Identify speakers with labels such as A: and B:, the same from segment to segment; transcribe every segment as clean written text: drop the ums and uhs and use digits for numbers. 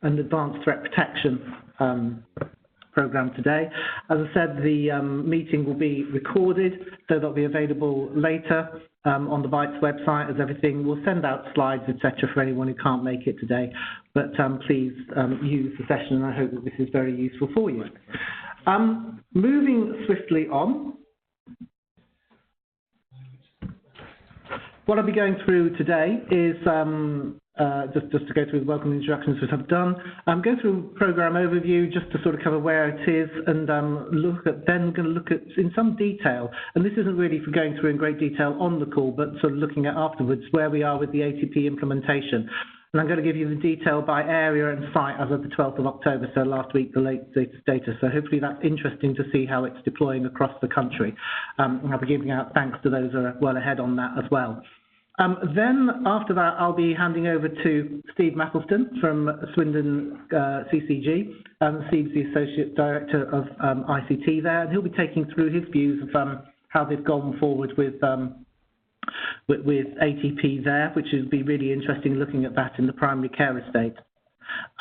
A: and Advanced Threat Protection program today. As I said, the meeting will be recorded, so that'll be available later on the BITES website as everything. We'll send out slides, etc., for anyone who can't make it today. But please use the session, and I hope that this is very useful for you. Moving swiftly on, what I'll be going through today is just to go through the welcome introductions that I've done. Go through program overview just to sort of cover where it is, and then going to look at in some detail. And this isn't really for going through in great detail on the call, but sort of looking at afterwards where we are with the ATP implementation. And I'm going to give you the detail by area and site as of the 12th of October, so last week, the latest data. So hopefully that's interesting to see how it's deploying across the country. And I'll be giving out thanks to those who are well ahead on that as well. Then after that, I'll be handing over to Steve Mathelston from Swindon CCG. Steve's the Associate Director of ICT there, and he'll be taking through his views of how they've gone forward with ATP there, which will be really interesting looking at that in the primary care estate.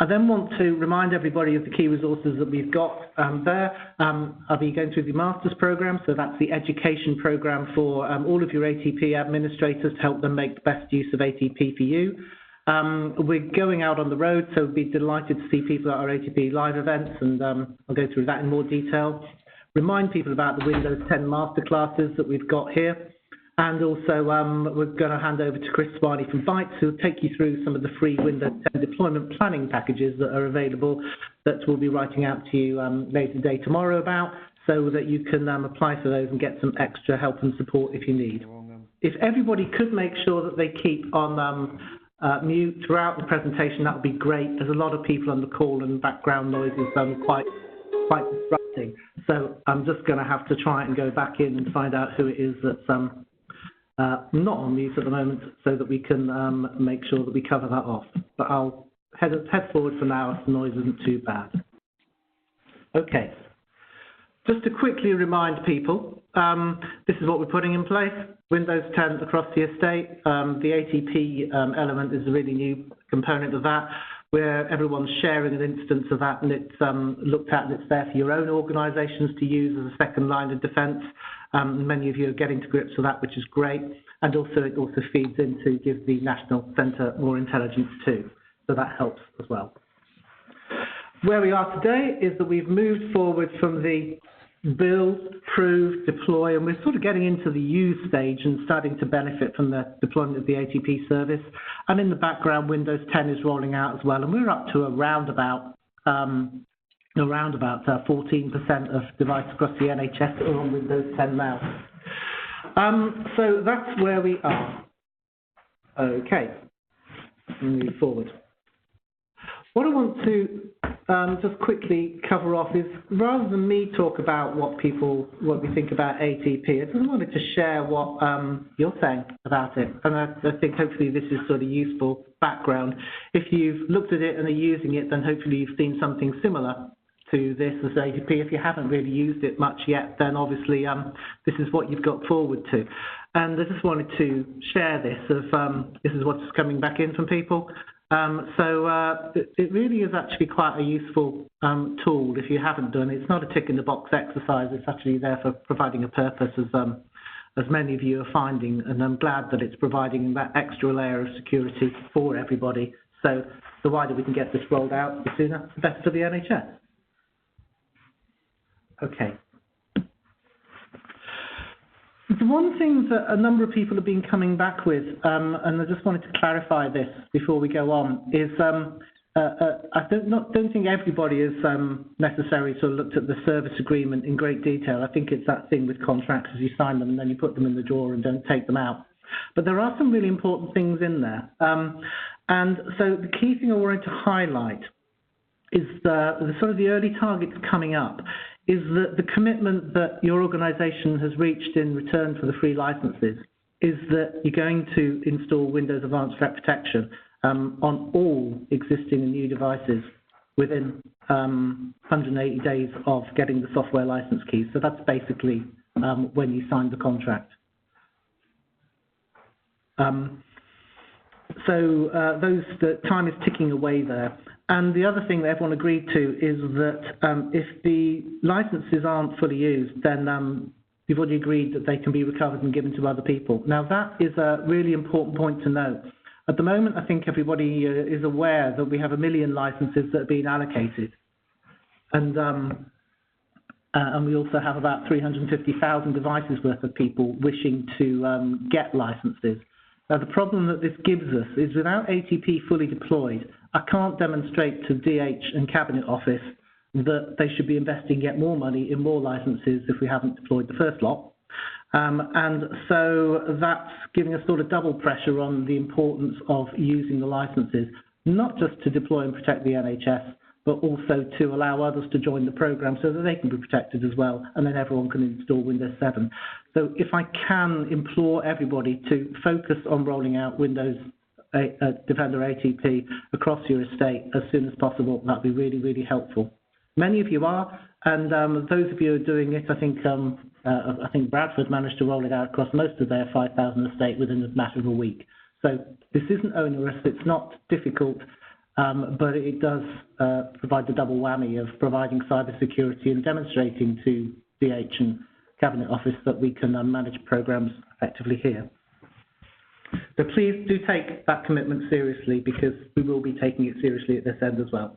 A: I then want to remind everybody of the key resources that we've got there. I'll be going through the Masters Programme, so that's the education programme for all of your ATP administrators to help them make the best use of ATP for you. We're going out on the road, so we'll be delighted to see people at our ATP live events, and I'll go through that in more detail. Remind people about the Windows 10 masterclasses that we've got here. And also, we're going to hand over to Chris Sparney from BITES, who will take you through some of the free Windows 10 deployment planning packages that are available that we'll be writing out to you later today, tomorrow about, so that you can apply for those and get some extra help and support if you need. If everybody could make sure that they keep on mute throughout the presentation, that would be great. There's a lot of people on the call and background noise is quite disrupting. So I'm just going to have to try and go back in and find out who it is that's not on mute at the moment, so that we can make sure that we cover that off. But I'll head forward for now if the noise isn't too bad. Okay. Just to quickly remind people, this is what we're putting in place. Windows 10 across the estate. The ATP element is a really new component of that, where everyone's sharing an instance of that, and it's looked at and it's there for your own organisations to use as a second line of defence. Many of you are getting to grips with that, which is great, and also it also feeds in to give the National Centre more intelligence too, so that helps as well. Where we are today is that we've moved forward from the build, prove, deploy, and we're sort of getting into the use stage and starting to benefit from the deployment of the ATP service. And in the background, Windows 10 is rolling out as well, and we're up to around about 14% of devices across the NHS are on Windows 10 now. So that's where we are. Okay, move forward. What I want to just quickly cover off is, rather than me talk about what we think about ATP, I just wanted to share what you're saying about it. And I think hopefully this is sort of useful background. If you've looked at it and are using it, then hopefully you've seen something similar to this as ATP. If you haven't really used it much yet, then obviously this is what you've got forward to. And I just wanted to share this this is what's coming back in from people. It really is actually quite a useful tool if you haven't done it. It's not a tick in the box exercise. It's actually there for providing a purpose, as many of you are finding, and I'm glad that it's providing that extra layer of security for everybody. So the wider we can get this rolled out, the sooner, the better for the NHS. Okay. The one thing that a number of people have been coming back with, and I just wanted to clarify this before we go on, is I don't think everybody has necessarily sort of looked at the service agreement in great detail. I think it's that thing with contracts, as you sign them and then you put them in the drawer and don't take them out. But there are some really important things in there. And so the key thing I wanted to highlight is the sort of the early targets coming up, is that the commitment that your organisation has reached in return for the free licenses is that you're going to install Windows Advanced Threat Protection on all existing and new devices within 180 days of getting the software license keys. So that's basically when you sign the contract. The time is ticking away there. And the other thing that everyone agreed to is that if the licenses aren't fully used, then we've already agreed that they can be recovered and given to other people. Now, that is a really important point to note. At the moment, I think everybody is aware that we have 1 million licenses that are being allocated. And we also have about 350,000 devices worth of people wishing to get licenses. Now, the problem that this gives us is without ATP fully deployed, I can't demonstrate to DH and Cabinet Office that they should be investing yet more money in more licenses if we haven't deployed the first lot. And so that's giving us sort of double pressure on the importance of using the licenses, not just to deploy and protect the NHS, but also to allow others to join the program so that they can be protected as well, and then everyone can install Windows 7. So if I can implore everybody to focus on rolling out Windows Defender ATP across your estate as soon as possible, that'd be really, really helpful. Many of you are, and those of you who are doing it, I think Bradford managed to roll it out across most of their 5,000 estate within a matter of a week. So this isn't onerous, it's not difficult, but it does provide the double whammy of providing cybersecurity and demonstrating to DH and Cabinet Office that we can manage programs effectively here. So please do take that commitment seriously, because we will be taking it seriously at this end as well.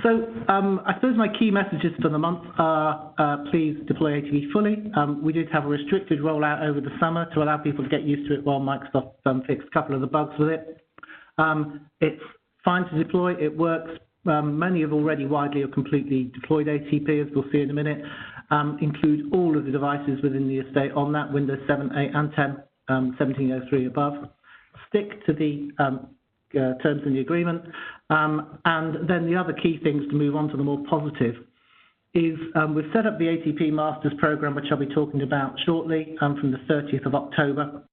A: So I suppose my key messages for the month are please deploy ATP fully. We did have a restricted rollout over the summer to allow people to get used to it while Microsoft fixed a couple of the bugs with it. It's fine to deploy, it works. Many have already widely or completely deployed ATP, as we'll see in a minute. Include all of the devices within the estate on that, Windows 7, 8 and 10, 1703 above. Stick to the terms in the agreement. And then the other key things to move on to the more positive is we've set up the ATP Masters program, which I'll be talking about shortly, from the 30th of October.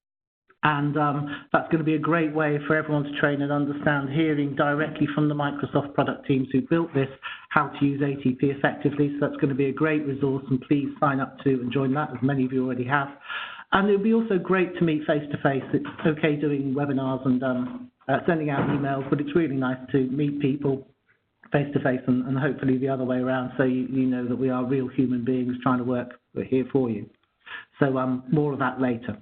A: And that's going to be a great way for everyone to train and understand, hearing directly from the Microsoft product teams who built this, how to use ATP effectively. So that's going to be a great resource, and please sign up to and join that, as many of you already have. And it'll be also great to meet face-to-face. It's okay doing webinars and sending out emails, but it's really nice to meet people face-to-face and hopefully the other way around, so you know that we are real human beings trying to work here for you. So more of that later.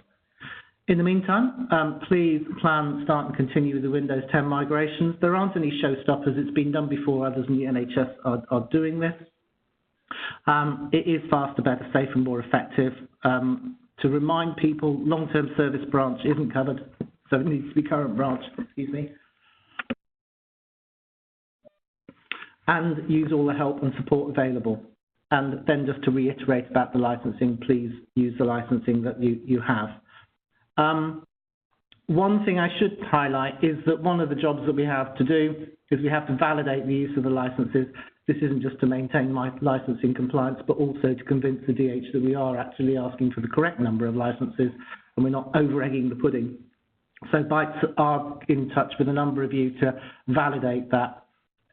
A: In the meantime, please plan, start and continue with the Windows 10 migrations. There aren't any showstoppers. It's been done before. Others in the NHS are doing this. It is faster, better, safer and more effective. To remind people, long-term service branch isn't covered, so it needs to be current branch, excuse me. And use all the help and support available. And then just to reiterate about the licensing, please use the licensing that you have. One thing I should highlight is that one of the jobs that we have to do is we have to validate the use of the licenses. This isn't just to maintain my licensing compliance, but also to convince the DH that we are actually asking for the correct number of licenses and we're not over-egging the pudding. So Bytes are in touch with a number of you to validate that.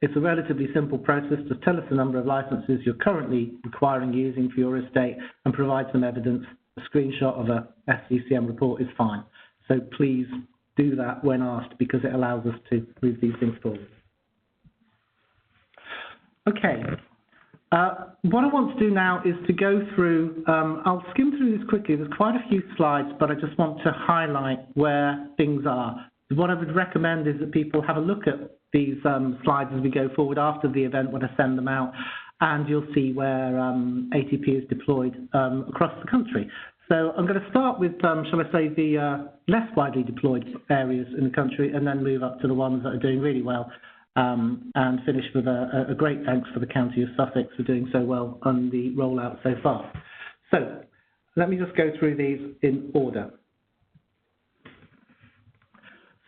A: It's a relatively simple process. Just tell us the number of licenses you're currently requiring using for your estate and provide some evidence. A screenshot of a SCCM report is fine. So please do that when asked, because it allows us to move these things forward. Okay. What I want to do now is to go through, I'll skim through this quickly. There's quite a few slides, but I just want to highlight where things are. What I would recommend is that people have a look at these slides as we go forward after the event when I send them out, and you'll see where ATP is deployed across the country. So I'm going to start with, shall I say, the less widely deployed areas in the country, and then move up to the ones that are doing really well, and finish with a great thanks for the County of Sussex for doing so well on the rollout so far. So let me just go through these in order.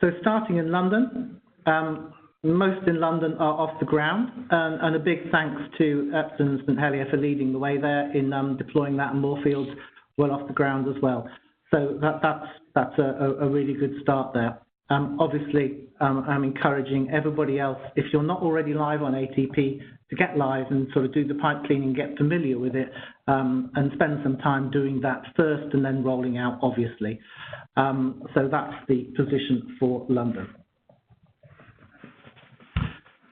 A: So starting in London, most in London are off the ground, and a big thanks to Epsom and St Helier for leading the way there in deploying that, and Moorfields well off the ground as well. So that's a really good start there. Obviously, I'm encouraging everybody else, if you're not already live on ATP, to get live and sort of do the pipe cleaning, get familiar with it, and spend some time doing that first and then rolling out, obviously. So that's the position for London.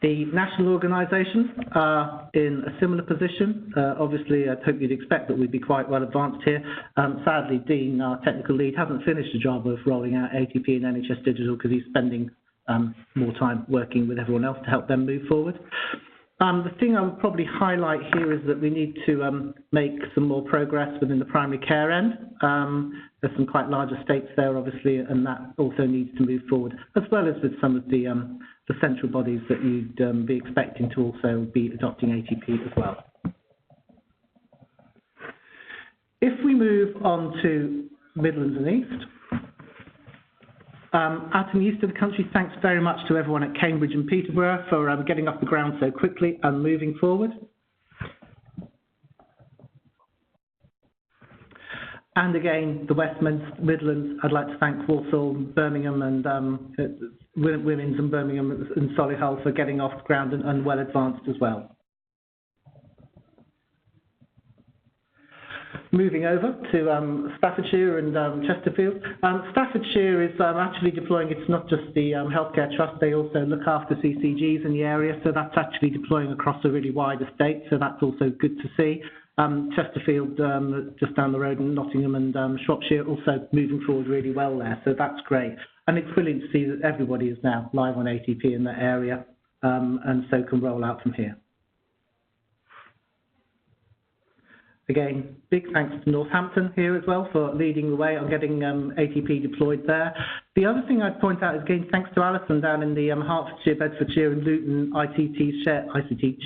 A: The national organisations are in a similar position. Obviously, I'd hope you'd expect that we'd be quite well advanced here. Sadly, Dean, our technical lead, hasn't finished the job of rolling out ATP and NHS Digital because he's spending more time working with everyone else to help them move forward. The thing I would probably highlight here is that we need to make some more progress within the primary care end. There's some quite large estates there, obviously, and that also needs to move forward, as well as with some of the central bodies that you'd be expecting to also be adopting ATP as well. If we move on to Midlands and East, out in the east of the country, thanks very much to everyone at Cambridge and Peterborough for getting off the ground so quickly and moving forward. And again, the West Midlands, I'd like to thank Walsall, Birmingham and Women's and Birmingham and Solihull for getting off the ground and well advanced as well. Moving over to Staffordshire and Chesterfield. Staffordshire is actually deploying, it's not just the healthcare trust, they also look after CCGs in the area, so that's actually deploying across a really wide estate, so that's also good to see. Chesterfield, just down the road, in Nottingham and Shropshire, also moving forward really well there, so that's great. And it's brilliant to see that everybody is now live on ATP in that area, and so can roll out from here. Again, big thanks to Northampton here as well for leading the way on getting ATP deployed there. The other thing I'd point out is, again, thanks to Alison down in the Hertfordshire, Bedfordshire and Luton ICT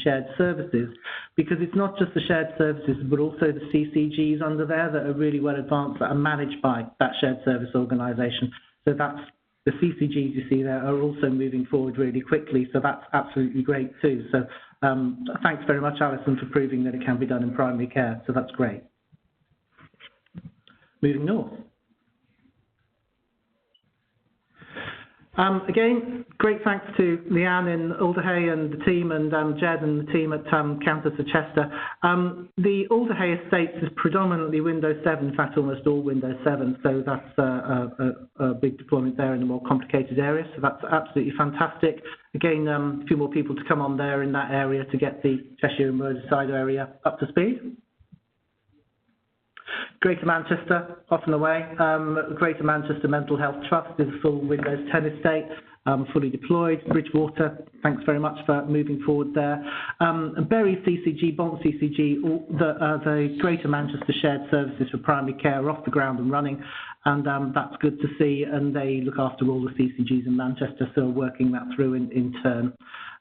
A: shared services, because it's not just the shared services, but also the CCGs under there that are really well advanced, that are managed by that shared service organisation. So that's the CCGs you see there are also moving forward really quickly, so that's absolutely great too. So thanks very much, Alison, for proving that it can be done in primary care, so that's great. Moving north. Again, great thanks to Leanne in Alderhay and the team, and Jed and the team at Countess of Chester. The Alderhay Estates is predominantly Windows 7, in fact almost all Windows 7, so that's a big deployment there in the more complicated areas, so that's absolutely fantastic. Again, a few more people to come on there in that area to get the Cheshire and Merseyside area up to speed. Greater Manchester, off and away. Greater Manchester Mental Health Trust is a full Windows 10 estate, fully deployed. Bridgewater, thanks very much for moving forward there. Bury CCG, Bont CCG, the Greater Manchester Shared Services for Primary Care are off the ground and running, and that's good to see, and they look after all the CCGs in Manchester, so working that through in turn.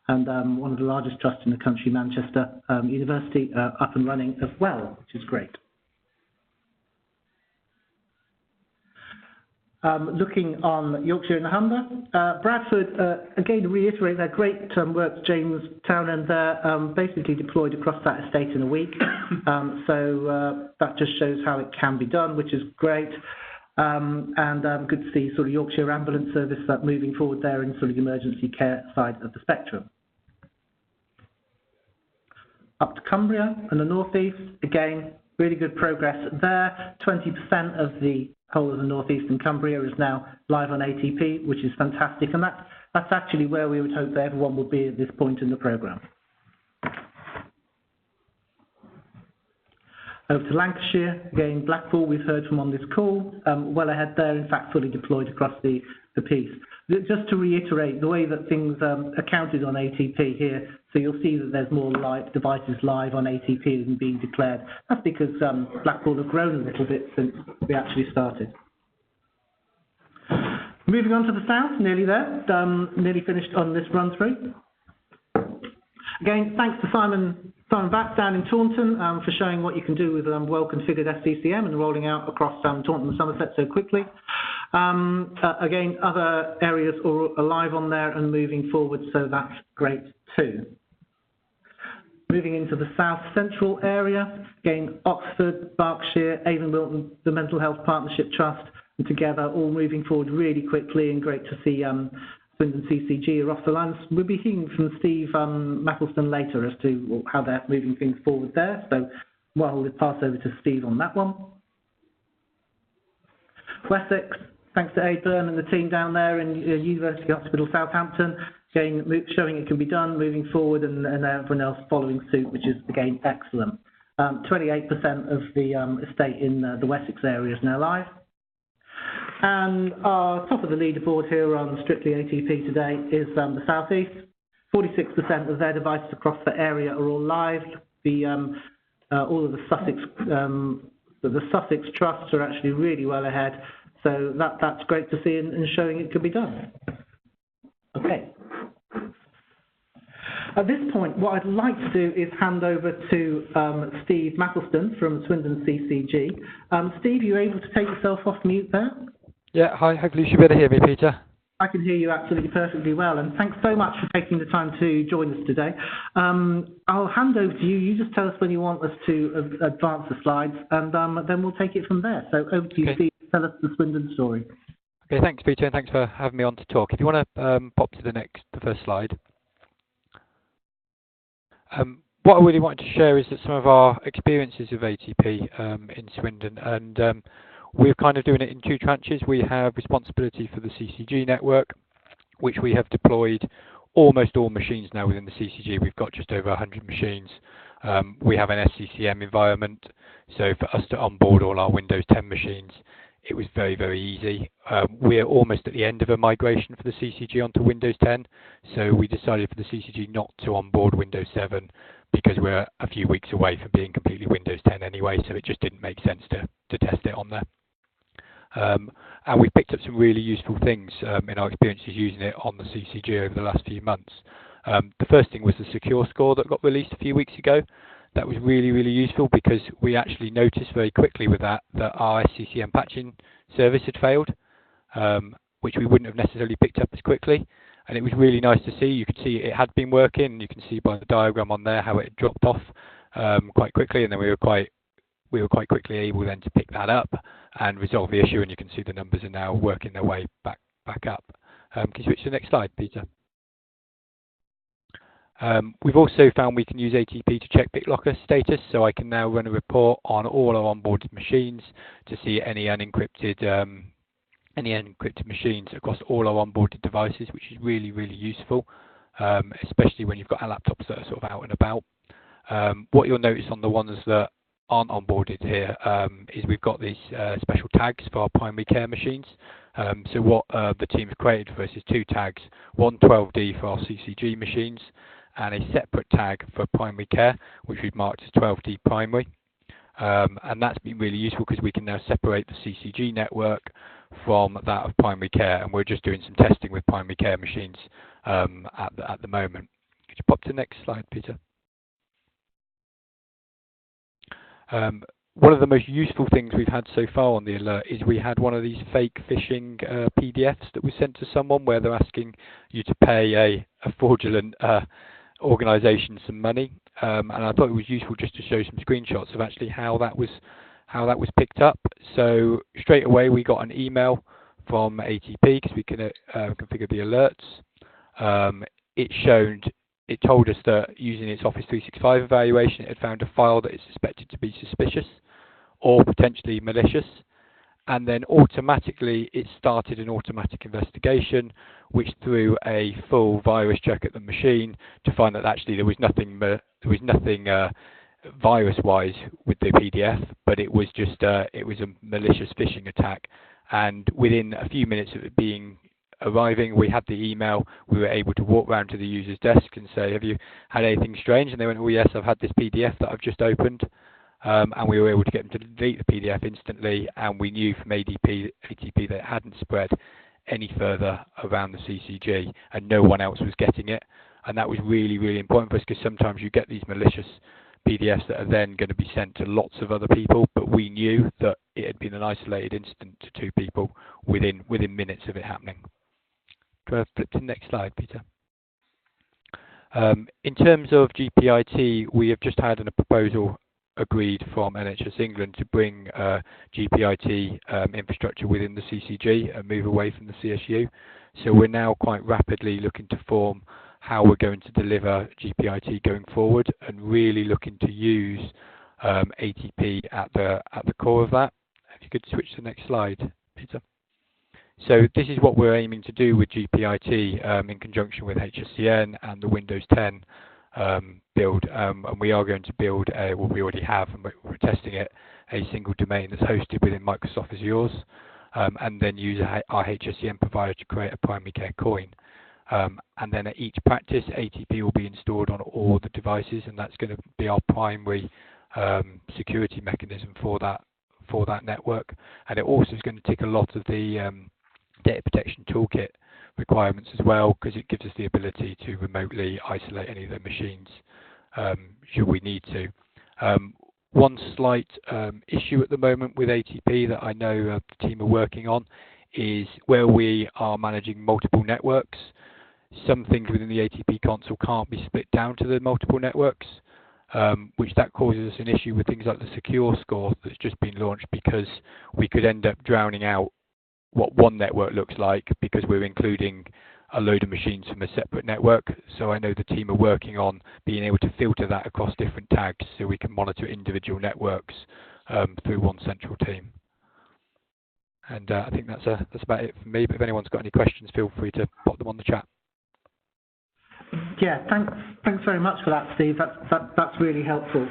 A: And one of the largest trusts in the country, Manchester University, up and running as well, which is great. Looking on Yorkshire and the Humber, Bradford, again, reiterate their great work, James Townend there, basically deployed across that estate in a week. So that just shows how it can be done, which is great. And good to see sort of Yorkshire Ambulance Service moving forward there in sort of the emergency care side of the spectrum. Up to Cumbria and the North East, again, really good progress there. 20% of the whole of the North East and Cumbria is now live on ATP, which is fantastic, and that's actually where we would hope that everyone would be at this point in the programme. Over to Lancashire, again, Blackpool, we've heard from on this call, well ahead there, in fact, fully deployed across the piece. Just to reiterate, the way that things are counted on ATP here, so you'll see that there's more live devices live on ATP than being declared. That's because Blackpool have grown a little bit since we actually started. Moving on to the south, nearly there, nearly finished on this run through. Again, thanks to Simon Batt down in Taunton for showing what you can do with well-configured SCCM and rolling out across Taunton and Somerset so quickly. Again, other areas are live on there and moving forward, so that's great too. Moving into the south central area, again, Oxford, Berkshire, Avon Wilton, the Mental Health Partnership Trust, and together all moving forward really quickly, and great to see Swindon CCG are off the lines. We'll be hearing from Steve Mathelston later as to how they're moving things forward there, so we'll pass over to Steve on that one. Wessex, thanks to Aid Byrne and the team down there in University Hospital Southampton, again, showing it can be done, moving forward, and everyone else following suit, which is, again, excellent. 28% of the estate in the Wessex area is now live. And our top of the leaderboard here on Strictly ATP today is the South East. 46% of their devices across the area are all live. All of the Sussex trusts are actually really well ahead. So that's great to see and showing it could be done. Okay. At this point, what I'd like to do is hand over to Steve Mattleston from Swindon CCG. Steve, are you able to take yourself off mute there?
B: Yeah, hi. Hopefully you should be able to hear me, Peter.
A: I can hear you absolutely perfectly well, and thanks so much for taking the time to join us today. I'll hand over to you. You just tell us when you want us to advance the slides, and then we'll take it from there. So over to you,
B: Okay.
A: Steve. Tell us the Swindon story.
B: Okay, thanks, Peter, and thanks for having me on to talk. If you want to pop to the first slide. What I really wanted to share is that some of our experiences of ATP in Swindon, and we're kind of doing it in two tranches. We have responsibility for the CCG network, which we have deployed almost all machines now within the CCG. We've got just over 100 machines. We have an SCCM environment, so for us to onboard all our Windows 10 machines, it was very, very easy. We're almost at the end of a migration for the CCG onto Windows 10, so we decided for the CCG not to onboard Windows 7 because we're a few weeks away from being completely Windows 10 anyway, so it just didn't make sense to test it on there. And we've picked up some really useful things in our experiences using it on the CCG over the last few months. The first thing was the secure score that got released a few weeks ago. That was really, really useful because we actually noticed very quickly with that our SCCM patching service had failed, which we wouldn't have necessarily picked up as quickly. And it was really nice to see. You could see it had been working. You can see by the diagram on there how it had dropped off quite quickly, and then we were quite quickly able then to pick that up and resolve the issue. And you can see the numbers are now working their way back up. Can you switch to the next slide, Peter? We've also found we can use ATP to check BitLocker status, so I can now run a report on all our onboarded machines to see any unencrypted machines across all our onboarded devices, which is really, really useful, especially when you've got our laptops that are sort of out and about. What you'll notice on the ones that aren't onboarded here is we've got these special tags for our primary care machines. So what the team has created for us is two tags, one 12D for our CCG machines, and a separate tag for primary care, which we've marked as 12D primary. And that's been really useful because we can now separate the CCG network from that of primary care, and we're just doing some testing with primary care machines at the moment. Could you pop to the next slide, Peter? One of the most useful things we've had so far on the alert is we had one of these fake phishing PDFs that was sent to someone where they're asking you to pay a fraudulent organisation some money, and I thought it was useful just to show some screenshots of actually how that was picked up. So straight away we got an email from ATP because we can configure the alerts. It told us that using its Office 365 evaluation, it had found a file that is suspected to be suspicious or potentially malicious, and then automatically it started an automatic investigation which threw a full virus check at the machine to find that actually there was nothing virus-wise with the PDF, but it was just it was a malicious phishing attack. And within a few minutes of it arriving, we had the email. We were able to walk round to the user's desk and say, "Have you had anything strange?" And they went, "Oh yes, I've had this PDF that I've just opened." And we were able to get them to delete the PDF instantly, and we knew from ATP that it hadn't spread any further around the CCG, and no one else was getting it. And that was really, really important for us because sometimes you get these malicious PDFs that are then going to be sent to lots of other people, but we knew that it had been an isolated incident to two people within minutes of it happening. Do I flip to the next slide, Peter? In terms of GPIT, we have just had a proposal agreed from NHS England to bring GPIT infrastructure within the CCG and move away from the CSU. So we're now quite rapidly looking to form how we're going to deliver GPIT going forward, and really looking to use ATP at the core of that. If you could switch to the next slide, Peter. So this is what we're aiming to do with GPIT in conjunction with HSCN and the Windows 10 build. And we are going to build, well, we already have, and we're testing it, a single domain that's hosted within Microsoft Azure's, and then use our HSCN provider to create a primary care coin. And then at each practice, ATP will be installed on all the devices, and that's going to be our primary security mechanism for that network. And it also is going to tick a lot of the data protection toolkit requirements as well, because it gives us the ability to remotely isolate any of the machines should we need to. One slight issue at the moment with ATP that I know the team are working on is where we are managing multiple networks. Some things within the ATP console can't be split down to the multiple networks, which that causes us an issue with things like the secure score that's just been launched, because we could end up drowning out what one network looks like because we're including a load of machines from a separate network. So I know the team are working on being able to filter that across different tags so we can monitor individual networks through one central team. And I think that's about it for me, but if anyone's got any questions, feel free to pop them on the chat.
A: Yeah, thanks very much for that, Steve. That's really helpful.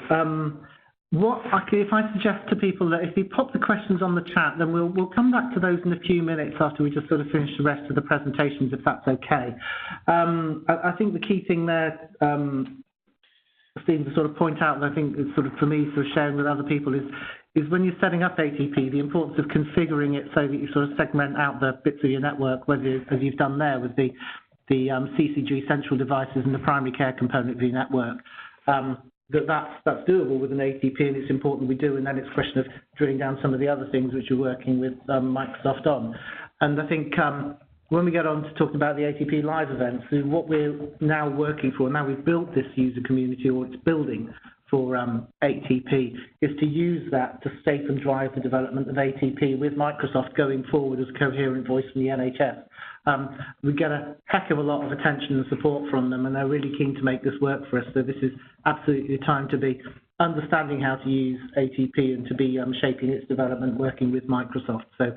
A: If I suggest to people that if you pop the questions on the chat, then we'll come back to those in a few minutes after we just sort of finish the rest of the presentations, if that's okay. I think the key thing there, Steve, to sort of point out, and I think it's sort of for me sort of sharing with other people is when you're setting up ATP, the importance of configuring it so that you sort of segment out the bits of your network, whether as you've done there with the CCG central devices and the primary care component of your network. That's doable with an ATP, and it's important we do, and then it's a question of drilling down some of the other things which you're working with Microsoft on. And I think when we get on to talking about the ATP live events, what we're now working for, now we've built this user community, or it's building for ATP, is to use that to shape and drive the development of ATP with Microsoft going forward as a coherent voice from the NHS. We get a heck of a lot of attention and support from them, and they're really keen to make this work for us. So this is absolutely the time to be understanding how to use ATP and to be shaping its development, working with Microsoft. So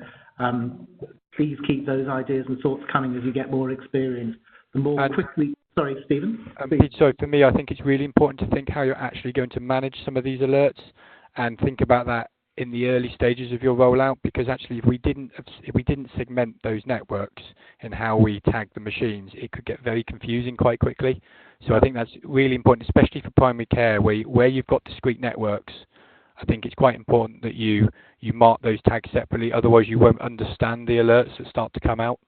A: please keep those ideas and thoughts coming as you get more experience. The more quickly... Sorry, Stephen.
B: So for me, I think it's really important to think how you're actually going to manage some of these alerts, and think about that in the early stages of your rollout, because actually if we didn't segment those networks and how we tag the machines, it could get very confusing quite quickly. So I think that's really important, especially for primary care where you've got discrete networks. I think it's quite important that you mark those tags separately, otherwise you won't understand the alerts that start to come out.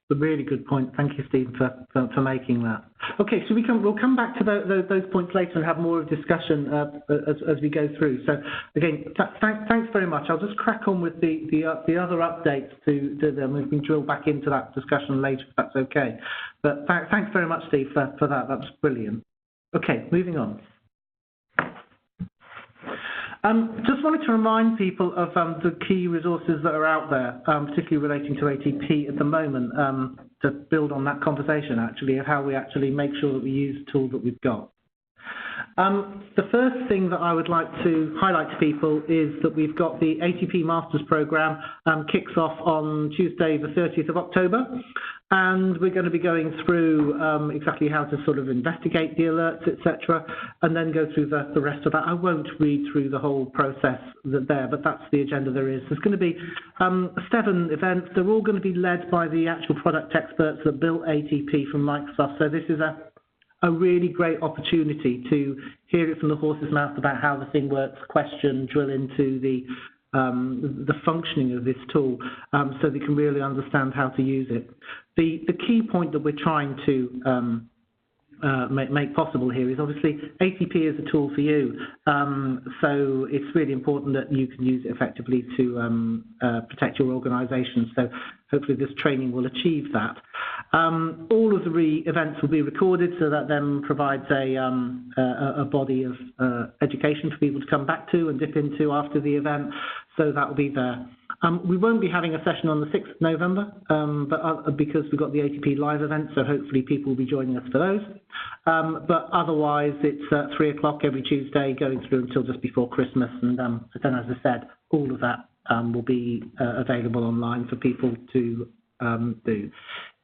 A: A really good point. Thank you, Steve, for making that. Okay, so we'll come back to those points later and have more of a discussion as we go through. So again, thanks very much. I'll just crack on with the other updates to them. We can drill back into that discussion later if that's okay. But thanks very much, Steve, for that. That's brilliant. Okay, moving on. Just wanted to remind people of the key resources that are out there, particularly relating to ATP at the moment, to build on that conversation, actually, of how we actually make sure that we use the tool that we've got. The first thing that I would like to highlight to people is that we've got the ATP Masters Programme kicks off on Tuesday, the 30th of October. And we're going to be going through exactly how to sort of investigate the alerts, etc., and then go through the rest of that. I won't read through the whole process there, but that's the agenda there is. There's going to be 7 events. They're all going to be led by the actual product experts that built ATP from Microsoft. So this is a really great opportunity to hear it from the horse's mouth about how the thing works, question, drill into the functioning of this tool, so they can really understand how to use it. The key point that we're trying to make possible here is obviously ATP is a tool for you, so it's really important that you can use it effectively to protect your organisation. So hopefully this training will achieve that. All of the events will be recorded, so that then provides a body of education for people to come back to and dip into after the event. So that will be there. We won't be having a session on the 6th of November, but because we've got the ATP live event, so hopefully people will be joining us for those. But otherwise, it's 3 o'clock every Tuesday, going through until just before Christmas. And then, as I said, all of that will be available online for people to do.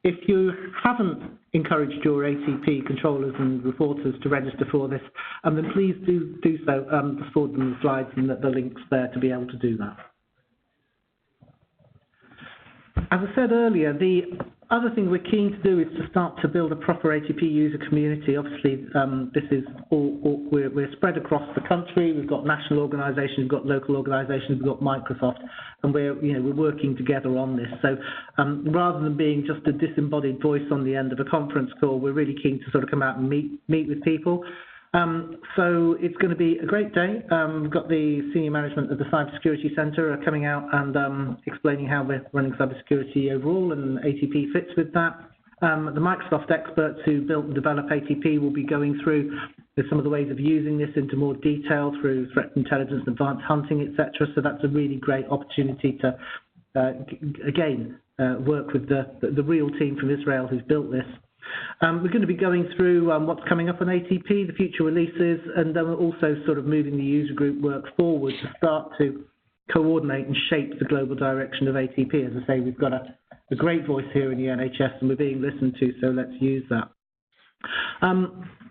A: If you haven't encouraged your ATP controllers and reporters to register for this, then please do so. Just forward them the slides and the links there to be able to do that. As I said earlier, the other thing we're keen to do is to start to build a proper ATP user community. Obviously, this is we're spread across the country. We've got national organisations, we've got local organisations, we've got Microsoft, and we're working together on this. So rather than being just a disembodied voice on the end of a conference call, we're really keen to sort of come out and meet with people. So it's going to be a great day. We've got the senior management of the Cybersecurity Centre coming out and explaining how we're running cybersecurity overall, and ATP fits with that. The Microsoft experts who built and developed ATP will be going through some of the ways of using this into more detail through threat intelligence, advanced hunting, etc. So that's a really great opportunity to, again, work with the real team from Israel who's built this. We're going to be going through what's coming up on ATP, the future releases, and then we're also sort of moving the user group work forward to start to coordinate and shape the global direction of ATP. As I say, we've got a great voice here in the NHS and we're being listened to, so let's use that.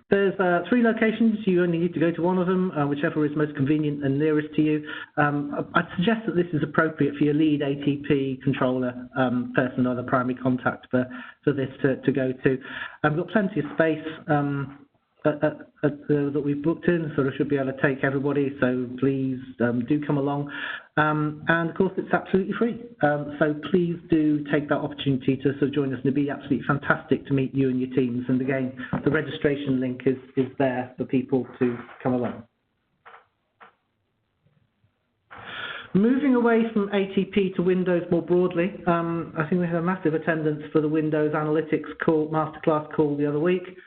A: There's 3 locations. You only need to go to one of them, whichever is most convenient and nearest to you. I'd suggest that this is appropriate for your lead ATP controller person or the primary contact for this to go to. We've got plenty of space that we've booked in, so I should be able to take everybody, so please do come along. And of course it's absolutely free, so please do take that opportunity to sort of join us, and it'd be absolutely fantastic to meet you and your teams. And again, the registration link is there for people to come along. Moving away from ATP to Windows more broadly, I think we had a massive attendance for the Windows Analytics call, masterclass call the other week.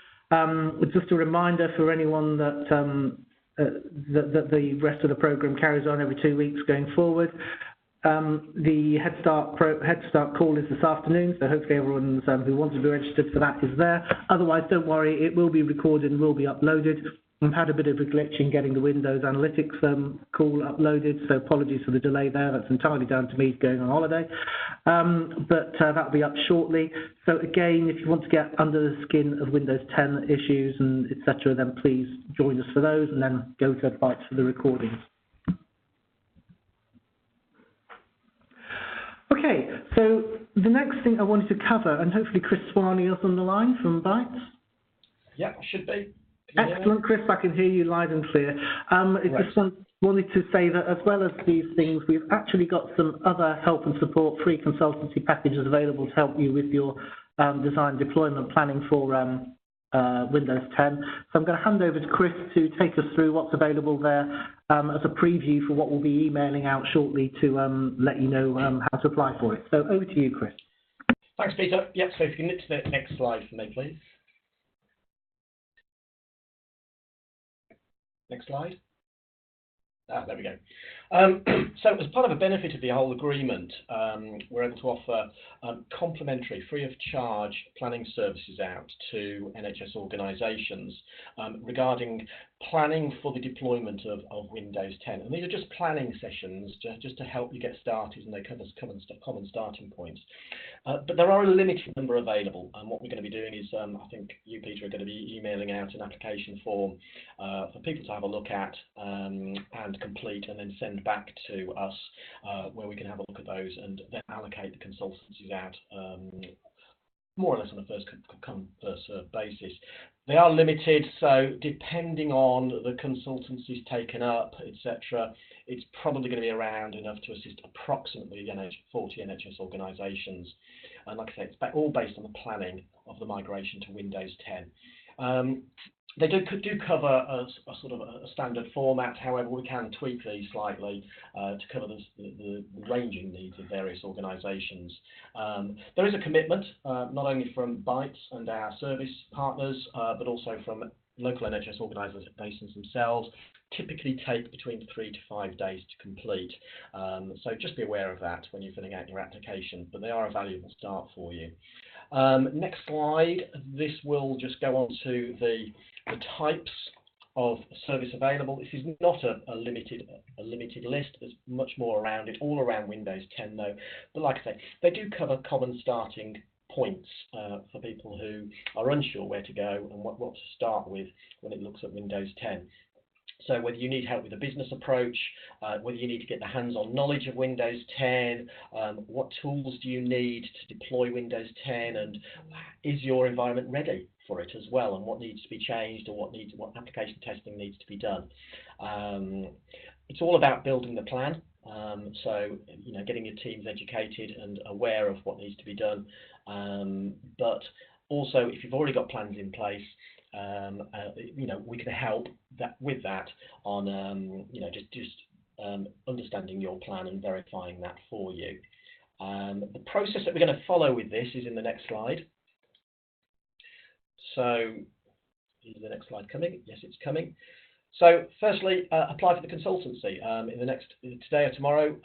A: Just a reminder for anyone that that the rest of the programme carries on every 2 weeks going forward. The Head Start call is this afternoon, so hopefully everyone who wants to be registered for that is there. Otherwise, don't worry, it will be recorded and will be uploaded. We've had a bit of a glitch in getting the Windows Analytics call uploaded, so apologies for the delay there. That's entirely down to me going on holiday. But that'll be up shortly. So again, if you want to get under the skin of Windows 10 issues and etc., then please join us for those, and then go to Bytes for the recordings. Okay, so the next thing I wanted to cover, and hopefully Chris Swanee is on the line from Bytes.
C: Yeah, should be.
A: Excellent, Chris, I can hear you loud and clear. I just wanted to say that as well as these things, we've actually got some other help and support free consultancy packages available to help you with your design deployment planning for Windows 10. So I'm going to hand over to Chris to take us through what's available there as a preview for what we'll be emailing out shortly to let you know how to apply for it. So over to you, Chris.
C: Thanks, Peter. Yep, so if you can nip to the next slide for me, please. Next slide. There we go. So as part of a benefit of the whole agreement, we're able to offer complimentary, free of charge planning services out to NHS organisations regarding planning for the deployment of Windows 10. And these are just planning sessions just to help you get started, and they cover common starting points. But there are a limited number available, and what we're going to be doing is, I think you, Peter, are going to be emailing out an application form for people to have a look at and complete, and then send back to us where we can have a look at those and then allocate the consultancies out more or less on a first come first served basis. They are limited, so depending on the consultancies taken up, etc., it's probably going to be around enough to assist approximately 40 NHS organisations. And like I say, it's all based on the planning of the migration to Windows 10. They do cover a sort of a standard format. However, we can tweak these slightly to cover the ranging needs of various organisations. There is a commitment, not only from Bytes and our service partners, but also from local NHS organisations themselves. Typically take between 3 to 5 days to complete. So just be aware of that when you're filling out your application, but they are a valuable start for you. Next slide. This will just go on to the types of service available. This is not a limited list. There's much more around it, all around Windows 10 though. But like I say, they do cover common starting points for people who are unsure where to go and what to start with when it looks at Windows 10. So whether you need help with a business approach, whether you need to get the hands-on knowledge of Windows 10, what tools do you need to deploy Windows 10, and is your environment ready for it as well, and what needs to be changed, or what application testing needs to be done. It's all about building the plan. So getting your teams educated and aware of what needs to be done. But also, if you've already got plans in place, we can help with that on just understanding your plan and verifying that for you. The process that we're going to follow with this is in the next slide. So is the next slide coming? Yes, it's coming. So firstly, apply for the consultancy. Today or tomorrow,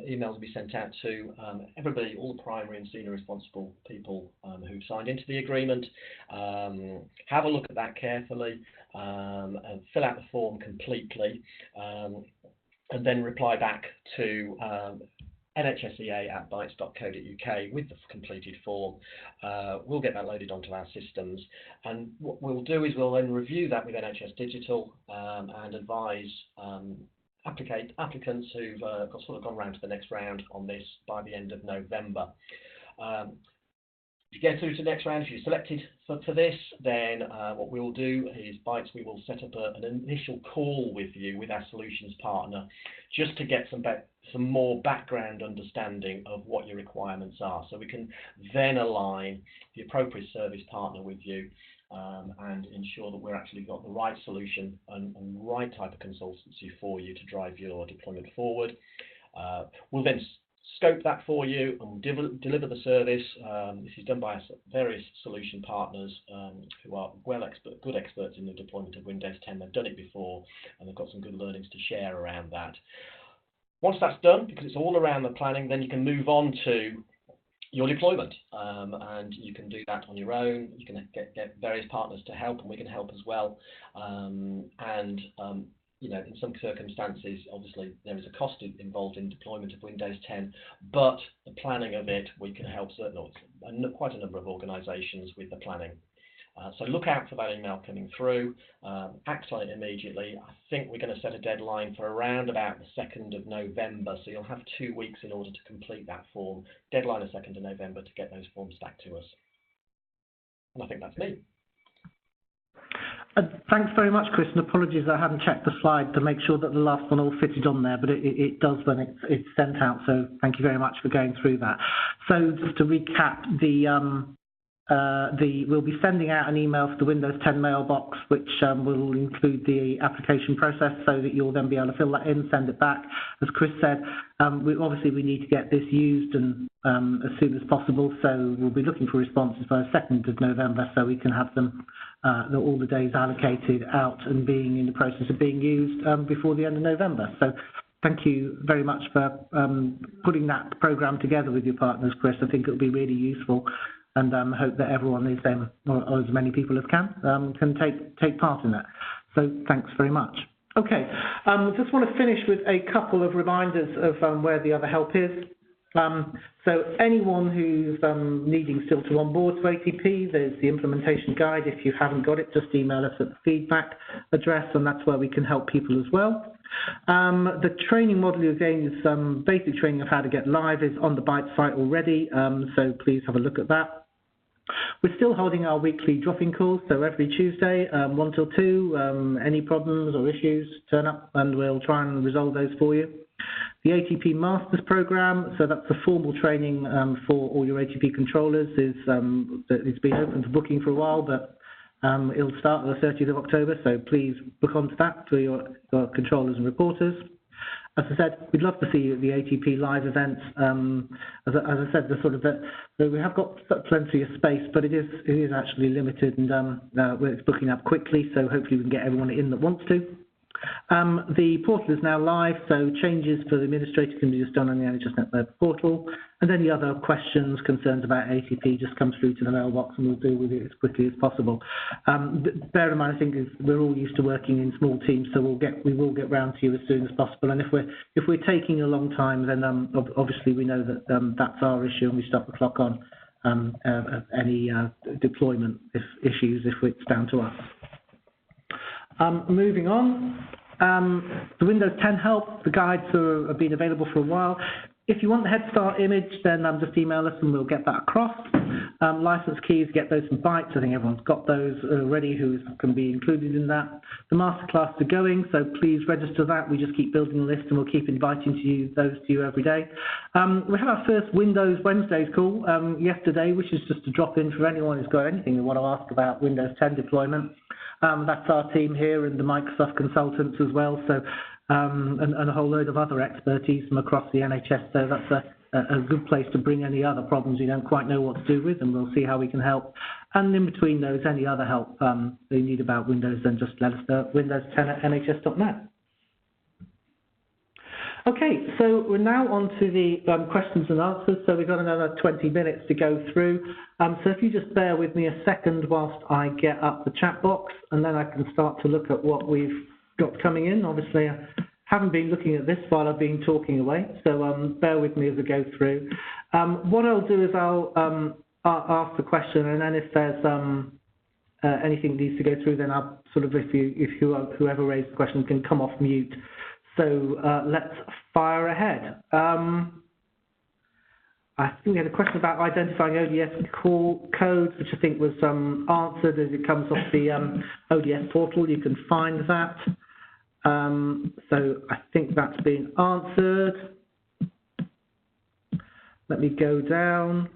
C: emails will be sent out to everybody, all the primary and senior responsible people who've signed into the agreement. Have a look at that carefully, and fill out the form completely, and then reply back to nhsea@bytes.co.uk with the completed form. We'll get that loaded onto our systems, and what we'll do is we'll then review that with NHS Digital and advise applicants who've gone round to the next round on this by the end of November. If you get through to the next round, if you're selected for this, then what we'll do is Bytes, we will set up an initial call with you, with our solutions partner, just to get some more background understanding of what your requirements are. So we can then align the appropriate service partner with you and ensure that we're actually got the right solution and right type of consultancy for you to drive your deployment forward. We'll then scope that for you and deliver the service. This is done by various solution partners who are good experts in the deployment of Windows 10. They've done it before and they've got some good learnings to share around that. Once that's done, because it's all around the planning, then you can move on to your deployment, and you can do that on your own. You can get various partners to help, and we can help as well. In some circumstances, obviously, there is a cost involved in deployment of Windows 10, but the planning of it, we can help quite a number of organisations with the planning. So look out for that email coming through. Act on it immediately. I think we're going to set a deadline for around about the 2nd of November, so you'll have 2 weeks in order to complete that form. Deadline is 2nd of November to get those forms back to us. And I think that's me.
A: Thanks very much, Chris, and apologies I hadn't checked the slide to make sure that the last one all fitted on there, but it does when it's sent out, so thank you very much for going through that. So just to recap, we'll be sending out an email to the Windows 10 mailbox, which will include the application process, so that you'll then be able to fill that in, send it back. As Chris said, we need to get this used and as soon as possible, so we'll be looking for responses by the 2nd of November, so we can have them all the days allocated out and being in the process of being used before the end of November. So thank you very much for putting that programme together with your partners, Chris. I think it'll be really useful, and hope that everyone is or as many people as can take part in that. So thanks very much. Okay, just want to finish with a couple of reminders of where the other help is. So anyone who's needing still to onboard to ATP, there's the implementation guide. If you haven't got it, just email us at the feedback address, and that's where we can help people as well. The training module, again, is basic training of how to get live, is on the Bytes site already, so please have a look at that. We're still holding our weekly drop-in calls, so every Tuesday, 1 till 2, any problems or issues, turn up and we'll try and resolve those for you. The ATP Masters Programme, so that's the formal training for all your ATP controllers, it's been open for booking for a while, but it'll start on the 30th of October, so please book onto that for your controllers and reporters. As I said, we'd love to see you at the ATP live events. As I said, we have got plenty of space, but it is actually limited, and it's booking up quickly. So hopefully we can get everyone in that wants to. The portal is now live, so changes for the administrator can be just done on the NHS Network portal. And any other questions, concerns about ATP, just come through to the mailbox and we'll deal with it as quickly as possible. Bear in mind, I think we're all used to working in small teams, so we will get round to you as soon as possible. And if we're taking a long time, then obviously we know that that's our issue, and we stop the clock on any deployment issues if it's down to us. Moving on, the Windows 10 help, the guides have been available for a while. If you want the Head Start image, then just email us and we'll get that across. License keys, get those from Bytes. I think everyone's got those already who can be included in that. The masterclass are going, so please register that. We just keep building the list and we'll keep inviting those to you every day. We had our first Windows Wednesdays call yesterday, which is just a drop in for anyone who's got anything they want to ask about Windows 10 deployment. That's our team here and the Microsoft consultants as well, so and a whole load of other expertise from across the NHS. So that's a good place to bring any other problems you don't quite know what to do with, and we'll see how we can help. And in between those, any other help they need about Windows, then just let us know at windows10@nhs.net. Okay, so we're now on to the questions and answers. So we've got another 20 minutes to go through. So if you just bear with me a second whilst I get up the chat box, and then I can start to look at what we've got coming in. Obviously, I haven't been looking at this while I've been talking away, so bear with me as I go through. What I'll do is I'll ask the question, and then if there's anything needs to go through, then I'll sort of, whoever raised the question can come off mute. So let's fire ahead. I think we had a question about identifying ODS codes, which I think was answered as it comes off the ODS portal. You can find that. So I think that's been answered. Let me go down.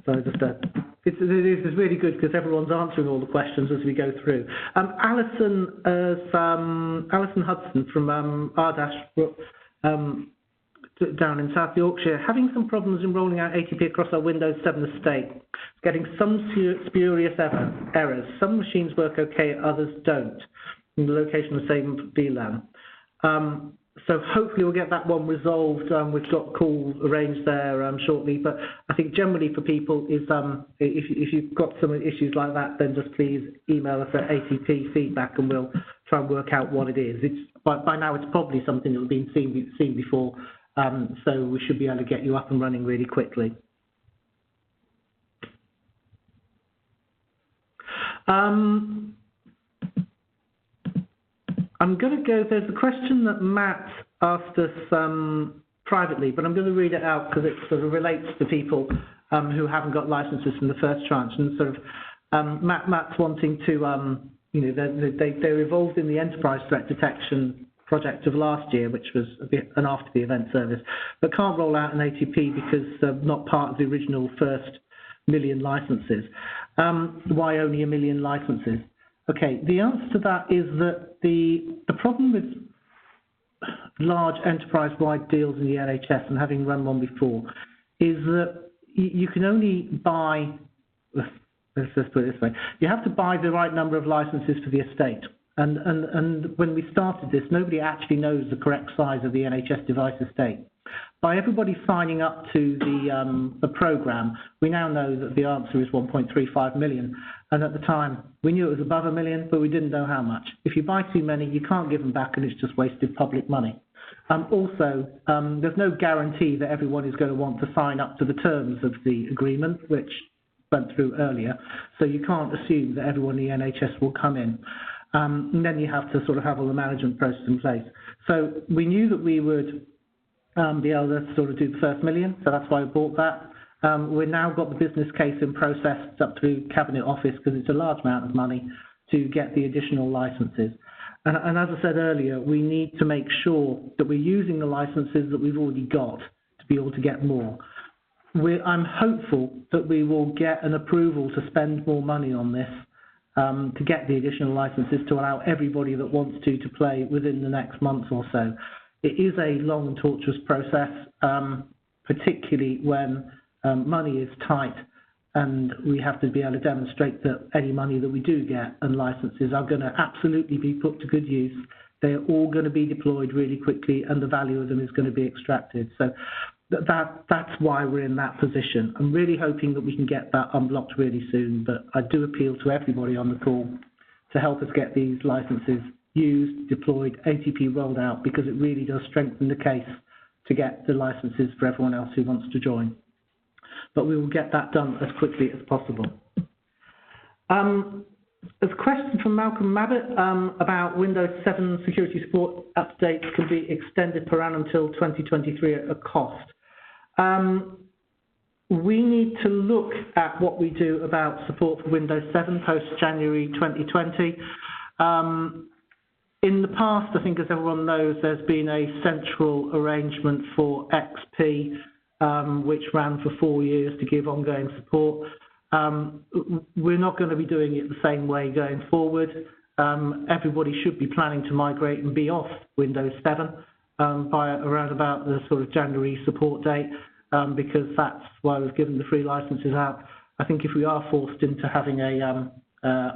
A: So just this is really good because everyone's answering all the questions as we go through. Alison Hudson from Ardash down in South Yorkshire, having some problems in rolling out ATP across our Windows 7 estate, getting some spurious errors. Some machines work okay, others don't. In the location of same VLAN. So hopefully we'll get that one resolved. We've got calls arranged there shortly, but I think generally for people is if you've got some issues like that, then just please email us at ATP feedback and we'll try and work out what it is. By now it's probably something that's been seen before, so we should be able to get you up and running really quickly. I'm going to go, there's a question that Matt asked us privately, but I'm going to read it out because it sort of relates to people who haven't got licenses from the first tranche. And sort of Matt's wanting to, they're involved in the enterprise threat detection project of last year, which was an after the event service, but can't roll out an ATP because they're not part of the original first million licenses. Why only 1 million licenses? Okay, the answer to that is that the problem with large enterprise-wide deals in the NHS, and having run one before, is that you can only buy, let's just put it this way, you have to buy the right number of licenses for the estate. And when we started this, nobody actually knows the correct size of the NHS device estate. By everybody signing up to the program, we now know that the answer is 1.35 million. And at the time, we knew it was above 1 million, but we didn't know how much. If you buy too many, you can't give them back, and it's just wasted public money. Also, there's no guarantee that everyone is going to want to sign up to the terms of the agreement, which went through earlier. So you can't assume that everyone in the NHS will come in. And then you have to sort of have all the management process in place. So we knew that we would be able to sort of do the first 1 million, so that's why we bought that. We've now got the business case in process up through Cabinet Office because it's a large amount of money to get the additional licenses. And as I said earlier, we need to make sure that we're using the licenses that we've already got to be able to get more. I'm hopeful that we will get an approval to spend more money on this to get the additional licenses to allow everybody that wants to play within the next month or so. It is a long and tortuous process, particularly when money is tight and we have to be able to demonstrate that any money that we do get and licenses are going to absolutely be put to good use. They're all going to be deployed really quickly, and the value of them is going to be extracted. So that's why we're in that position. I'm really hoping that we can get that unblocked really soon, but I do appeal to everybody on the call to help us get these licenses used, deployed, ATP rolled out, because it really does strengthen the case to get the licenses for everyone else who wants to join. But we will get that done as quickly as possible. There's a question from Malcolm Mabbott about Windows 7 security support updates can be extended per annum until 2023 at a cost. We need to look at what we do about support for Windows 7 post-January 2020. In the past, I think as everyone knows, there's been a central arrangement for XP, which ran for 4 years to give ongoing support. We're not going to be doing it the same way going forward. Everybody should be planning to migrate and be off Windows 7 by around about the sort of January support date, because that's why we've given the free licenses out. I think if we are forced into having a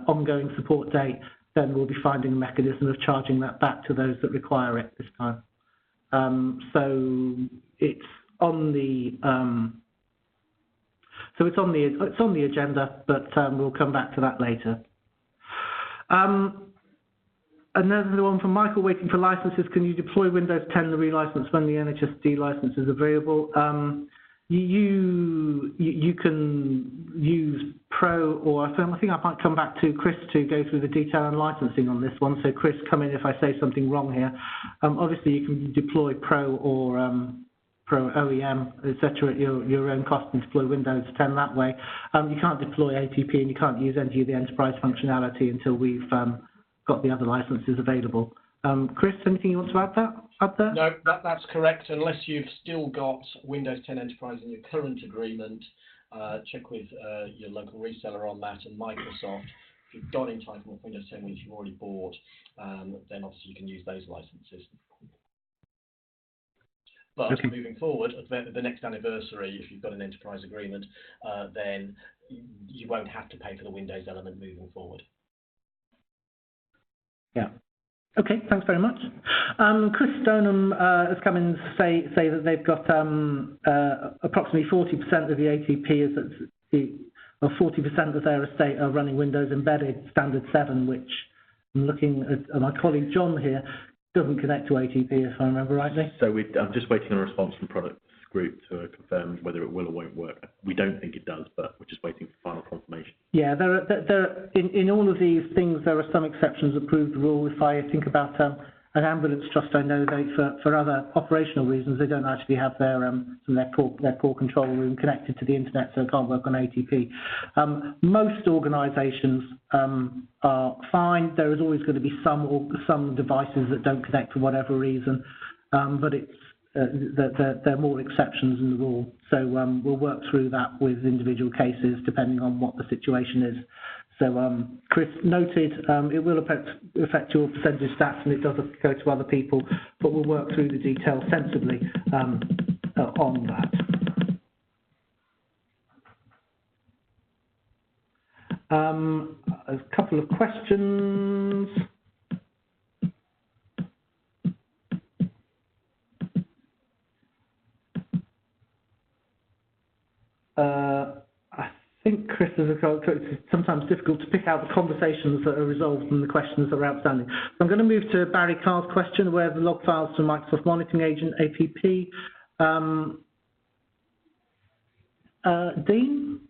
A: ongoing support date, then we'll be finding a mechanism of charging that back to those that require it this time. So it's on the it's on the agenda, but we'll come back to that later. Another one from Michael, waiting for licenses. Can you deploy Windows 10 the relicense when the NHS license is available? You can use Pro, or I think I might come back to Chris to go through the detail and licensing on this one. So Chris, come in if I say something wrong here. Obviously, you can deploy Pro or Pro OEM, etc. at your own cost and deploy Windows 10 that way. You can't deploy ATP and you can't use any of the enterprise functionality until we've got the other licenses available. Chris, anything you want to add there? No,
C: that's correct. Unless you've still got Windows 10 Enterprise in your current agreement, check with your local reseller on that, and Microsoft. If you've got entitlement Windows 10 which you've already bought, then obviously you can use those licenses. But okay, moving forward, at the next anniversary, if you've got an enterprise agreement, then you won't have to pay for the Windows element moving forward.
A: Yeah. Okay, thanks very much. Chris Stoneham has come in to say that they've got approximately 40% of the ATP, or 40% of their estate are running Windows Embedded Standard 7, which I'm looking at my colleague John here, doesn't connect to ATP, if I remember rightly.
D: So I'm just waiting on a response from products group to confirm whether it will or won't work. We don't think it does, but we're just waiting for final confirmation.
A: Yeah, in all of these things, there are some exceptions that prove the rule. If I think about an ambulance trust, I know they, for other operational reasons, they don't actually have their core control room connected to the internet, so it can't work on ATP. Most organisations are fine. There is always going to be some devices that don't connect for whatever reason, but it's there are more exceptions in the rule. So we'll work through that with individual cases depending on what the situation is. So Chris noted it will affect your percentage stats and it does go to other people, but we'll work through the details sensibly on that. A couple of questions. I think Chris has it's sometimes difficult to pick out the conversations that are resolved from the questions that are outstanding. So I'm going to move to Barry Carr's question, where the log files to Microsoft Monitoring Agent, APP. Dean?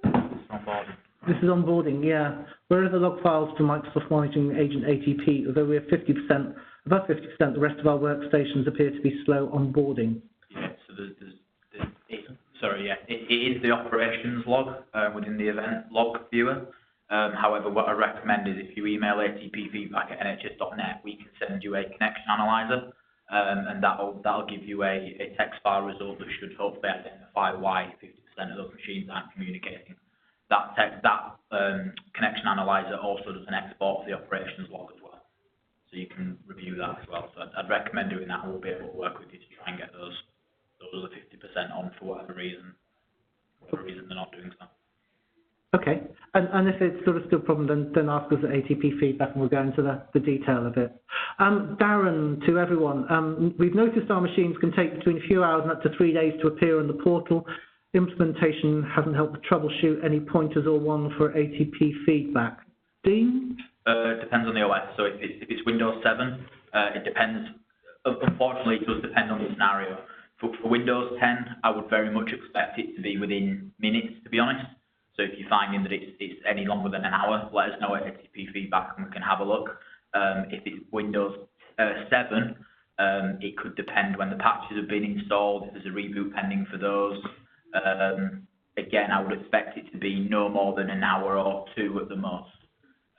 E: Onboarding.
A: This is onboarding, yeah. Where are the log files to Microsoft Monitoring Agent, ATP? Although we're 50%, above 50%, the rest of our workstations appear to be slow onboarding.
E: Yeah, so it is the operations log within the event log viewer. However, what I recommend is if you email atpfeedback@nhs.net, we can send you a connection analyzer, and that'll give you a text file result that should hopefully identify why 50% of those machines aren't communicating. That connection analyzer also does an export of the operations log as well, so you can review that as well. So I'd recommend doing that, and we'll be able to work with you to try and get those other 50% on for whatever reason they're not doing so.
A: Okay. And if it's sort of still a problem, then ask us at ATP feedback and we'll go into the detail of it. Darren, to everyone, we've noticed our machines can take between a few hours and up to 3 days to appear on the portal. Implementation hasn't helped troubleshoot. Any pointers or one for ATP feedback? Dean?
E: Depends on the OS. So if it's Windows 7, it depends. Unfortunately, it does depend on the scenario. For Windows 10, I would very much expect it to be within minutes, to be honest. So if you're finding that it's any longer than an hour, let us know at ATP feedback and we can have a look. If it's Windows 7, it could depend when the patches have been installed, if there's a reboot pending for those. Again, I would expect it to be no more than an hour or two at the most.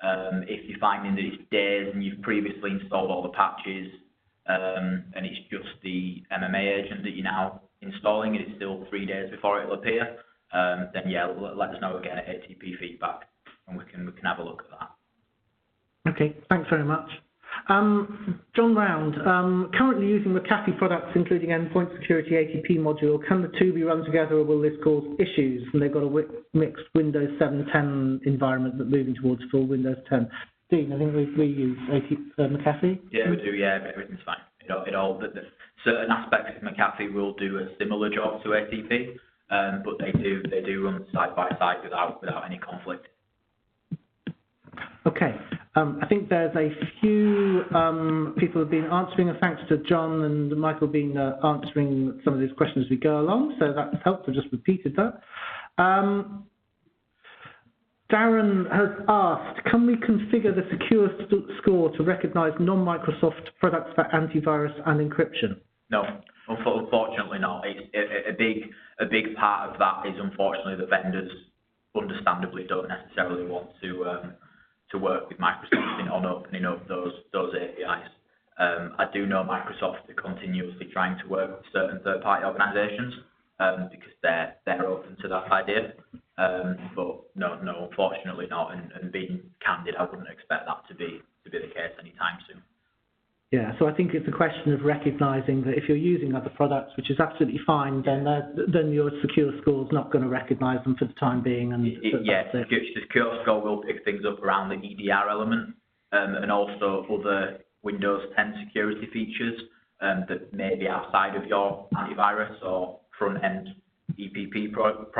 E: If you're finding that it's days and you've previously installed all the patches and it's just the MMA agent that you're now installing and it's still 3 days before it'll appear, then yeah, let us know again at ATP feedback and we can have a look at that.
A: Okay, thanks very much. John Round, currently using McAfee products including endpoint security ATP module, can the two be run together or will this cause issues? And they've got a mixed Windows 7 10 environment but moving towards full Windows 10. Dean, I think we use McAfee?
E: Yeah, we do, yeah, everything's fine. Certain aspects of McAfee will do a similar job to ATP, but they do run side by side without any conflict.
A: Okay. I think there's a few people have been answering, and thanks to John and Michael being answering some of these questions as we go along, so that's helped. I just repeated that. Darren has asked, can we configure the secure score to recognise non-Microsoft products for antivirus and encryption?
E: No, unfortunately not. It's a big part of that is unfortunately the vendors understandably don't necessarily want to work with Microsoft on opening up those APIs. I do know Microsoft are continuously trying to work with certain third-party organisations because they're open to that idea. But no, unfortunately not. And being candid, I wouldn't expect that to be the case anytime soon.
A: Yeah, so I think it's a question of recognising that if you're using other products, which is absolutely fine, then your secure score is not going to recognise them for the time being. And
E: the secure score will pick things up around the EDR element and also other Windows 10 security features that may be outside of your antivirus or front-end EPP product.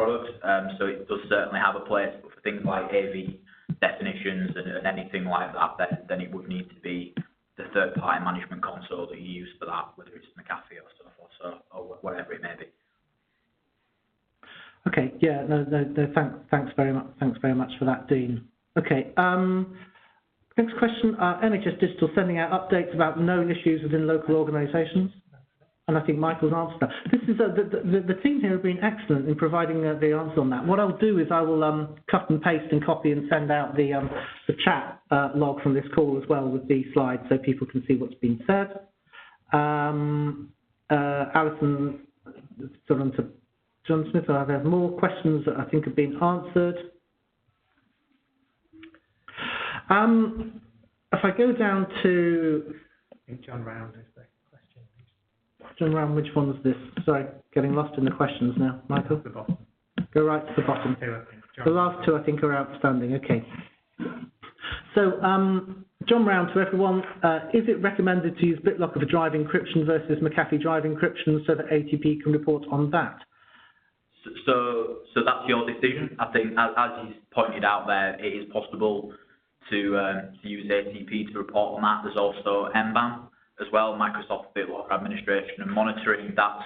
E: So it does certainly have a place, but for things like AV definitions and anything like that, then it would need to be the third-party management console that you use for that, whether it's McAfee or whatever it may be.
A: Okay. Yeah. No. Thanks very much. Thanks very much for that, Dean. Okay. Next question. NHS Digital sending out updates about known issues within local organisations. And I think Michael's answered that. This is the team here have been excellent in providing the answer on that. What I'll do is I will cut and paste and copy and send out the chat log from this call as well with these slides so people can see what's been said. Alison, still on to John Smith. There's more questions that I think have been answered. If I go down to
F: John Round is the question.
A: John Round, which one was this? Sorry, getting lost in the questions now. Michael?
F: The bottom.
A: Go right to the bottom. The last two I think are outstanding. Okay. So, John Round, to everyone, is it recommended to use BitLocker for drive encryption versus McAfee drive encryption so that ATP can report on that?
E: So that's your decision. I think, as you pointed out there, it is possible to use ATP to report on that. There's also MBAM as well, Microsoft BitLocker Administration and Monitoring. That's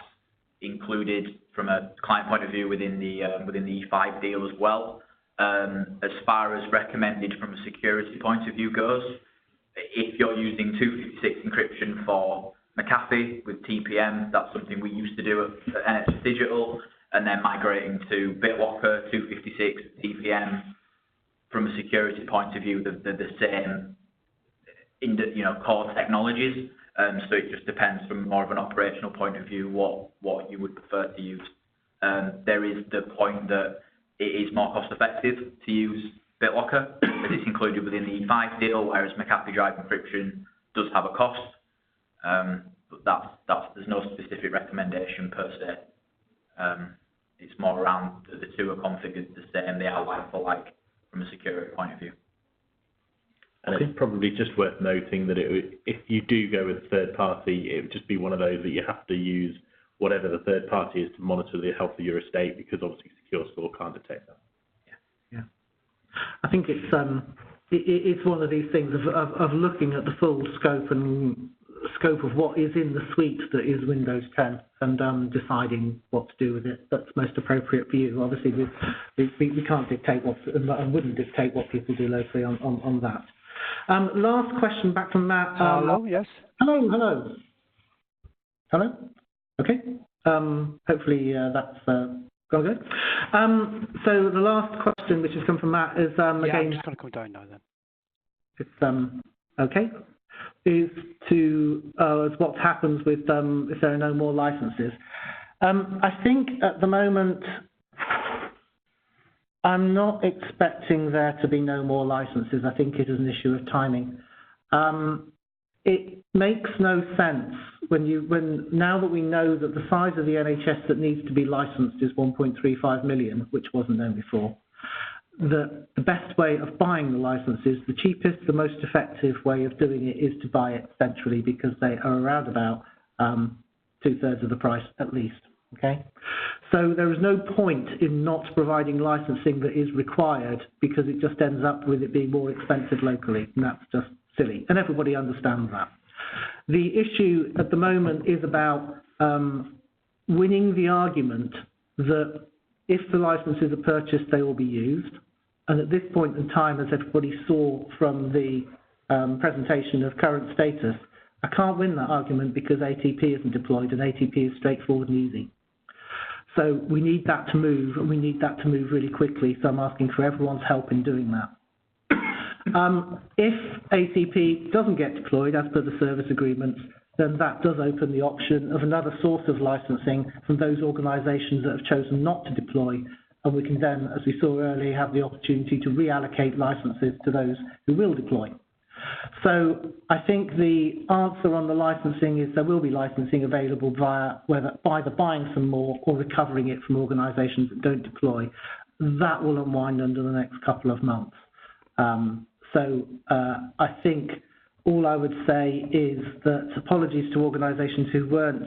E: included from a client point of view within the E5 deal as well. As far as recommended from a security point of view goes, if you're using 256 encryption for McAfee with TPM, that's something we used to do at NHS Digital, and then migrating to BitLocker 256 TPM from a security point of view, the same core technologies. So it just depends from more of an operational point of view what you would prefer to use. There is the point that it is more cost effective to use BitLocker as it's included within the E5 deal, whereas McAfee drive encryption does have a cost. But there's no specific recommendation per se. It's more around the two are configured the same, they are like for like from a security point of view.
D: And it's probably just worth noting that if you do go with a third party, it would just be one of those that you have to use whatever the third party is to monitor the health of your estate, because obviously Secure Store can't detect that.
A: Yeah. I think it's one of these things of looking at the full scope of what is in the suite that is Windows 10 and deciding what to do with it that's most appropriate for you. Obviously, we can't dictate what and wouldn't dictate what people do locally on that. Last question back from Matt.
G: Hello, yes.
A: Hello. Okay. Hopefully that's gone good. So the last question, which has come from Matt, is again.
G: I'm just going to come down now then.
A: It's okay. Is what happens with if there are no more licenses. I think at the moment I'm not expecting there to be no more licenses. I think it is an issue of timing. It makes no sense when now that we know that the size of the NHS that needs to be licensed is 1.35 million, which wasn't known before. The best way of buying the licenses, the cheapest, the most effective way of doing it is to buy it centrally, because they are around about 2/3 of the price at least. Okay, so there is no point in not providing licensing that is required, because it just ends up with it being more expensive locally, and that's just silly, and everybody understands that. The issue at the moment is about winning the argument that if the licenses are purchased, they will be used. And at this point in time, as everybody saw from the presentation of current status, I can't win that argument because ATP isn't deployed, and ATP is straightforward and easy. So we need that to move, and we need that to move really quickly, so I'm asking for everyone's help in doing that. If ATP doesn't get deployed as per the service agreements, then that does open the option of another source of licensing from those organisations that have chosen not to deploy, and we can then, as we saw earlier, have the opportunity to reallocate licenses to those who will deploy. So I think the answer on the licensing is there will be licensing available via either buying some more or recovering it from organisations that don't deploy. That will unwind under the next couple of months. I think all I would say is that apologies to organisations who weren't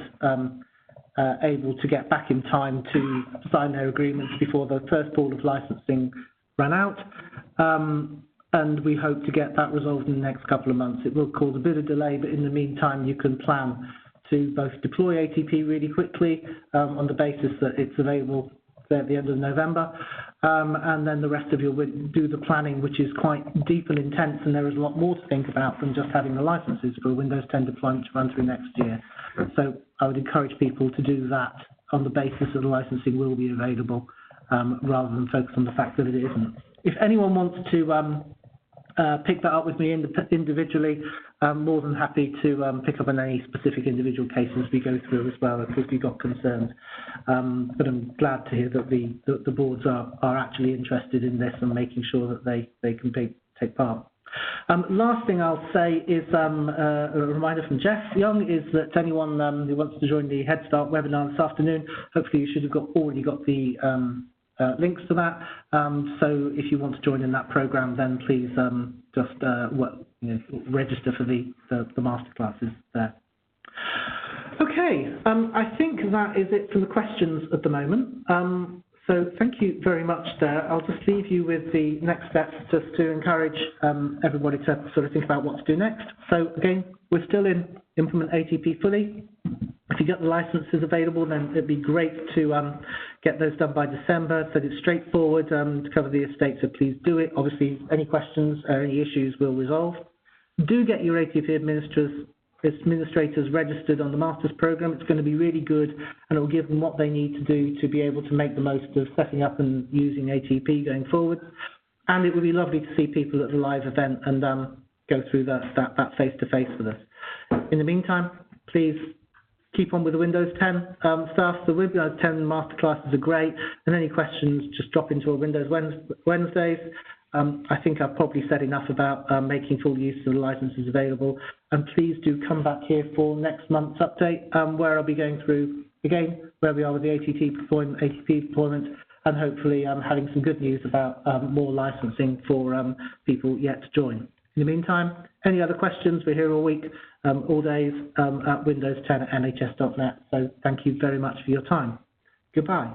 A: able to get back in time to sign their agreements before the first pool of licensing ran out, and we hope to get that resolved in the next couple of months. It will cause a bit of delay, but in the meantime you can plan to both deploy ATP really quickly on the basis that it's available at the end of November, and then the rest of you will do the planning, which is quite deep and intense, and there is a lot more to think about than just having the licenses for Windows 10 deployment to run through next year. So I would encourage people to do that on the basis that the licensing will be available, rather than focus on the fact that it isn't. If anyone wants to pick that up with me individually, I'm more than happy to pick up on any specific individual cases we go through as well, if we've got concerns. But I'm glad to hear that the boards are actually interested in this and making sure that they can take part. Last thing I'll say is a reminder from Jeff Young is that anyone who wants to join the Head Start webinar this afternoon, hopefully you should have already got the links to that. So if you want to join in that program, then please just register for the masterclasses there. Okay, I think that is it for the questions at the moment. So thank you very much there. I'll just leave you with the next steps just to encourage everybody to sort of think about what to do next. So again, we're still in implement ATP fully. If you get the licenses available, then it'd be great to get those done by December. So it's straightforward to cover the estate, so please do it. Obviously, any questions or any issues we'll resolve. Do get your ATP administrators registered on the Masters program. It's going to be really good, and it will give them what they need to do to be able to make the most of setting up and using ATP going forward. And it would be lovely to see people at the live event and go through that face-to-face with us. In the meantime, please keep on with the Windows 10 stuff. The Windows 10 masterclasses are great, and any questions, just drop into our Windows Wednesdays. I think I've probably said enough about making full use of the licenses available, and please do come back here for next month's update, where I'll be going through again, where we are with the ATP deployment, and hopefully having some good news about more licensing for people yet to join. In the meantime, any other questions? We're here all week, all days at Windows 10 at nhs.net. So thank you very much for your time. Goodbye.